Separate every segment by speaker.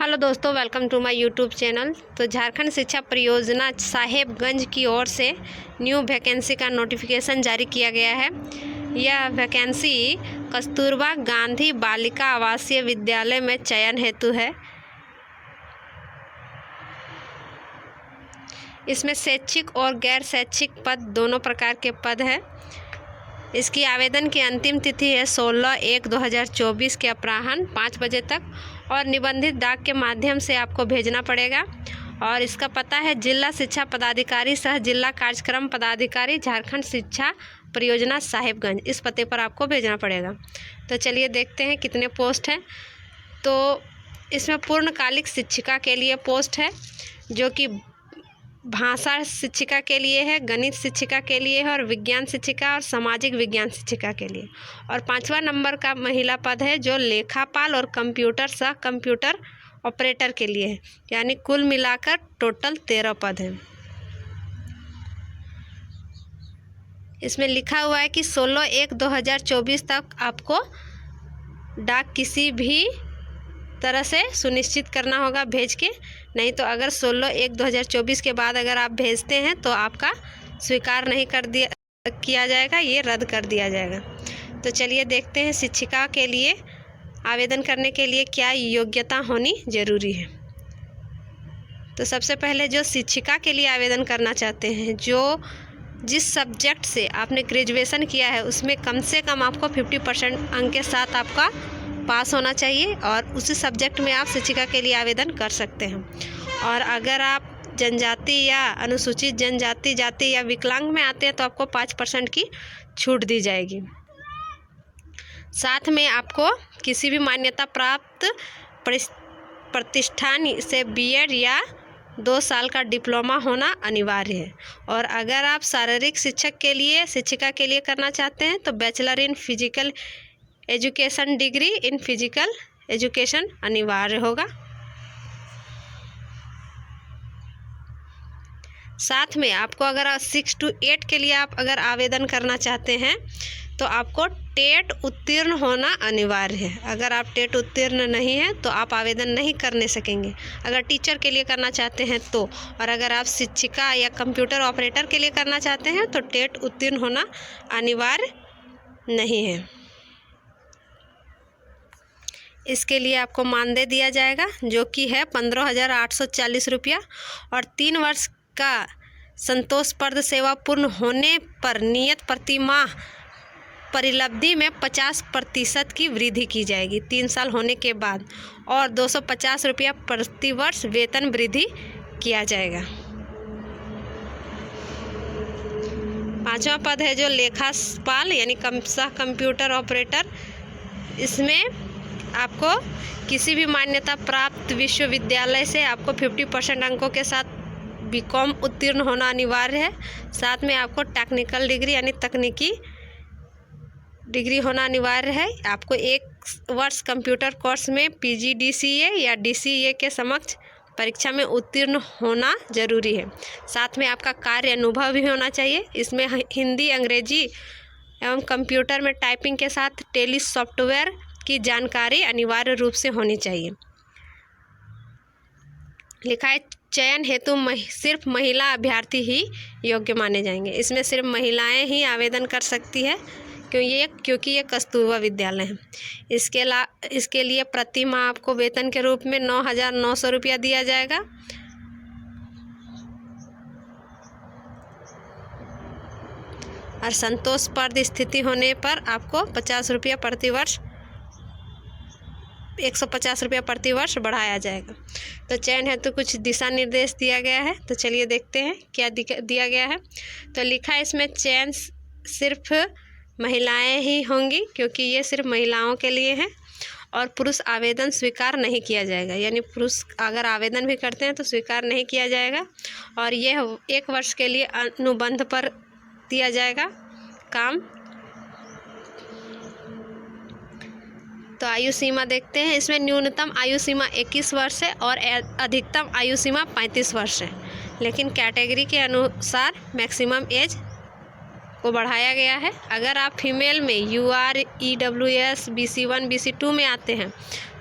Speaker 1: Hello दोस्तों, welcome to my YouTube channel. तो झारखंड शिक्षा परियोजना साहेबगंज की ओर से न्यू वैकेंसी का नोटिफिकेशन जारी किया गया है। यह वैकेंसी कस्तूरबा गांधी बालिका आवासीय विद्यालय में चयन हेतु है। इसमें शैक्षिक और गैर शैक्षिक पद दोनों प्रकार के पद हैं। इसकी आवेदन की अंतिम तिथि है 16/1/2024 के अपराह्न 5 बजे तक और निबंधित डाक के माध्यम से आपको भेजना पड़ेगा। और इसका पता है जिला शिक्षा पदाधिकारी सह जिला कार्यक्रम पदाधिकारी झारखंड शिक्षा परियोजना साहेबगंज, इस पते पर आपको भेजना पड़ेगा। तो चलिए देखते हैं कितने पोस्ट हैं। तो इसमें पूर्णकालिक शिक्षिका के लिए पोस्ट है, जो कि भाषा शिक्षिका के लिए है, गणित शिक्षिका के लिए है और विज्ञान शिक्षिका और सामाजिक विज्ञान शिक्षिका के लिए। और 5वां नंबर का महिला पद है, जो लेखापाल और कंप्यूटर सह कंप्यूटर ऑपरेटर के लिए है। यानी कुल मिलाकर टोटल 13 पद हैं। इसमें लिखा हुआ है कि 16/1/2024 तक आपको डाक किसी भी तरह से सुनिश्चित करना होगा भेज के, नहीं तो अगर 16/1/2024 के बाद अगर आप भेजते हैं तो आपका स्वीकार नहीं किया जाएगा, ये रद्द कर दिया जाएगा। तो चलिए देखते हैं शिक्षिका के लिए आवेदन करने के लिए क्या योग्यता होनी ज़रूरी है। तो सबसे पहले जो शिक्षिका के लिए आवेदन करना चाहते हैं, जो जिस सब्जेक्ट से आपने ग्रेजुएशन किया है उसमें कम से कम आपको 50% अंक के साथ आपका पास होना चाहिए और उसी सब्जेक्ट में आप शिक्षिका के लिए आवेदन कर सकते हैं। और अगर आप जनजाति या अनुसूचित जनजाति जाति या विकलांग में आते हैं तो आपको 5% की छूट दी जाएगी। साथ में आपको किसी भी मान्यता प्राप्त प्रतिष्ठान से बीएड या 2 साल का डिप्लोमा होना अनिवार्य है। और अगर आप शारीरिक शिक्षिका के लिए करना चाहते हैं तो bachelor in physical education degree in physical education अनिवार्य होगा। साथ में आपको अगर 6 to 8 के लिए आप अगर आवेदन करना चाहते हैं तो आपको टेट उत्तीर्ण होना अनिवार्य है। अगर आप टेट उत्तीर्ण नहीं हैं तो आप आवेदन नहीं करने सकेंगे, अगर टीचर के लिए करना चाहते हैं तो। और अगर आप शिक्षिका या कंप्यूटर ऑपरेटर के लिए करना चाहते हैं तो टेट उत्तीर्ण होना अनिवार्य नहीं है। इसके लिए आपको मानदेय दिया जाएगा, जो कि है 15,840 रुपया। और 3 वर्ष का संतोषप्रद सेवा पूर्ण होने पर नियत प्रति माह परिलब्धि में 50% की वृद्धि की जाएगी 3 साल होने के बाद। और 250 रुपया प्रति वर्ष वेतन वृद्धि किया जाएगा। 5वां पद है जो लेखापाल यानी कंप्यूटर ऑपरेटर। इसमें आपको किसी भी मान्यता प्राप्त विश्वविद्यालय से आपको 50% अंकों के साथ बीकॉम उत्तीर्ण होना अनिवार्य है। साथ में आपको टेक्निकल डिग्री यानी तकनीकी डिग्री होना अनिवार्य है। आपको 1 वर्ष कंप्यूटर कोर्स में PGDCA या DCA के समक्ष परीक्षा में उत्तीर्ण होना जरूरी है। साथ में आपका कार्य अनुभव भी होना चाहिए। इसमें हिंदी, अंग्रेजी एवं कंप्यूटर में टाइपिंग के साथ टेली सॉफ्टवेयर की जानकारी अनिवार्य रूप से होनी चाहिए। लिखा है चयन हेतु सिर्फ महिला अभ्यर्थी ही योग्य माने जाएंगे। इसमें सिर्फ महिलाएं ही आवेदन कर सकती है, क्योंकि ये कस्तूरबा विद्यालय है। इसके लिए प्रति माह आपको वेतन के रूप में 9,900 रुपया दिया जाएगा। और संतोषप्रद स्थिति होने पर आपको 50 रुपया प्रति वर्ष 150 रुपया प्रति वर्ष बढ़ाया जाएगा। तो चयन है तो कुछ दिशा निर्देश दिया गया है। तो चलिए देखते हैं क्या दिया गया है। तो लिखा है इसमें चयन सिर्फ महिलाएं ही होंगी, क्योंकि ये सिर्फ महिलाओं के लिए है। और पुरुष आवेदन स्वीकार नहीं किया जाएगा, यानी पुरुष अगर आवेदन भी करते हैं तो स्वीकार नहीं किया जाएगा। और यह 1 वर्ष के लिए अनुबंध पर दिया जाएगा काम। तो आयु सीमा देखते हैं। इसमें न्यूनतम आयु सीमा 21 वर्ष है और अधिकतम आयु सीमा 35 वर्ष है। लेकिन कैटेगरी के अनुसार मैक्सिमम एज को बढ़ाया गया है। अगर आप फीमेल में UR, EWS, BC1, BC2 में आते हैं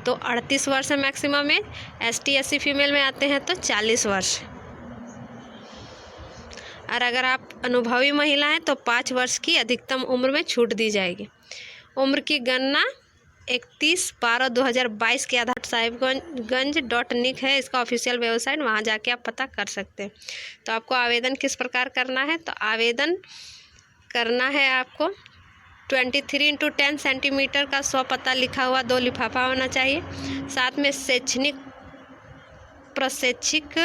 Speaker 1: तो 38 वर्ष है maximum age. ST SC female में आते हैं तो 40 वर्ष। और अगर आप अनुभवी महिला हैं तो 5 वर्ष की अधिकतम उम्र में छूट दी जाएगी। उम्र की गणना 31/12/2022 के आधार साहिबगंज.nic है इसका ऑफिशियल वेबसाइट, वहाँ जाके आप पता कर सकते हैं। तो आपको आवेदन किस प्रकार करना है, तो आवेदन करना है आपको 23x10 सेंटीमीटर का स्वपता लिखा हुआ 2 लिफाफा होना चाहिए। साथ में शैक्षणिक प्रशिक्षक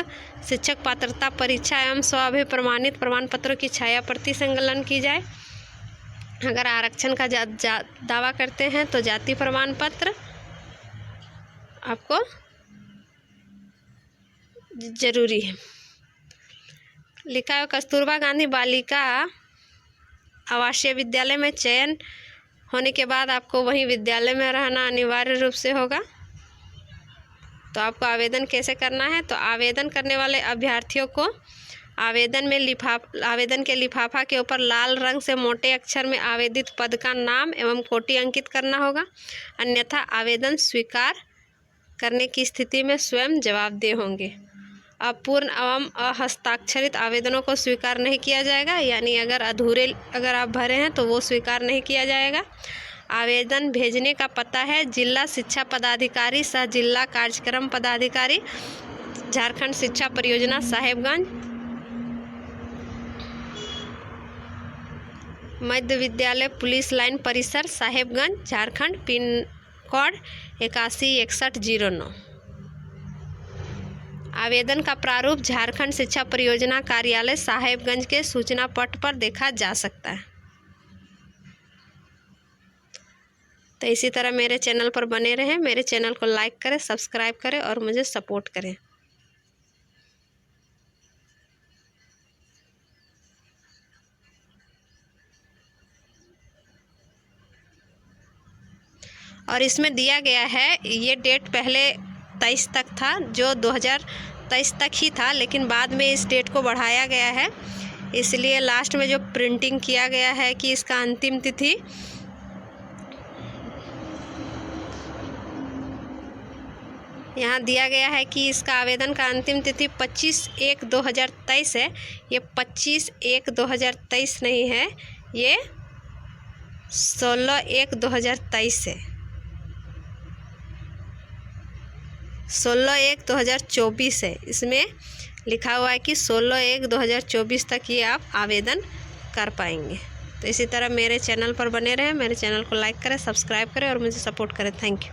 Speaker 1: शिक्षक पात्रता परीक्षा एवं स्वाभि प्रमाणित प्रमाण पत्रों की छाया प्रति संकलन की जाए। अगर आरक्षण का दावा करते हैं तो जाति प्रमाण पत्र आपको जरूरी है। लिखा है कस्तूरबा गांधी बालिका आवासीय विद्यालय में चयन होने के बाद आपको वहीं विद्यालय में रहना अनिवार्य रूप से होगा। तो आपको आवेदन कैसे करना है, तो आवेदन करने वाले अभ्यर्थियों को आवेदन के लिफाफा के ऊपर लाल रंग से मोटे अक्षर में आवेदित पद का नाम एवं कोटि अंकित करना होगा। अन्यथा आवेदन स्वीकार करने की स्थिति में स्वयं जवाबदेह होंगे। अपूर्ण एवं अहस्ताक्षरित आवेदनों को स्वीकार नहीं किया जाएगा, यानी अगर आप भरे हैं तो वो स्वीकार नहीं किया जाएगा। आवेदन भेजने का पता है जिला शिक्षा पदाधिकारी सह जिला कार्यक्रम पदाधिकारी झारखंड शिक्षा परियोजना साहेबगंज, मध्य विद्यालय पुलिस लाइन परिसर साहेबगंज झारखंड, पिन कोड 816109। आवेदन का प्रारूप झारखंड शिक्षा परियोजना कार्यालय साहेबगंज के सूचना पट पर देखा जा सकता है। तो इसी तरह मेरे चैनल पर बने रहें, मेरे चैनल को लाइक करें, सब्सक्राइब करें और मुझे सपोर्ट करें। और इसमें दिया गया है, ये डेट पहले 23 तक था, जो 2023 तक ही था, लेकिन बाद में इस डेट को बढ़ाया गया है। इसलिए लास्ट में जो प्रिंटिंग किया गया है कि इसका अंतिम तिथि यहाँ दिया गया है कि इसका आवेदन का अंतिम तिथि 25/1/2023 है। ये 25/1/2023 नहीं है, ये 16/1/2023 है। 16/1/2024 है। इसमें लिखा हुआ है कि 16/1/2024 तक ये आप आवेदन कर पाएंगे। तो इसी तरह मेरे चैनल पर बने रहें, मेरे चैनल को लाइक करें, सब्सक्राइब करें और मुझे सपोर्ट करें। Thank you.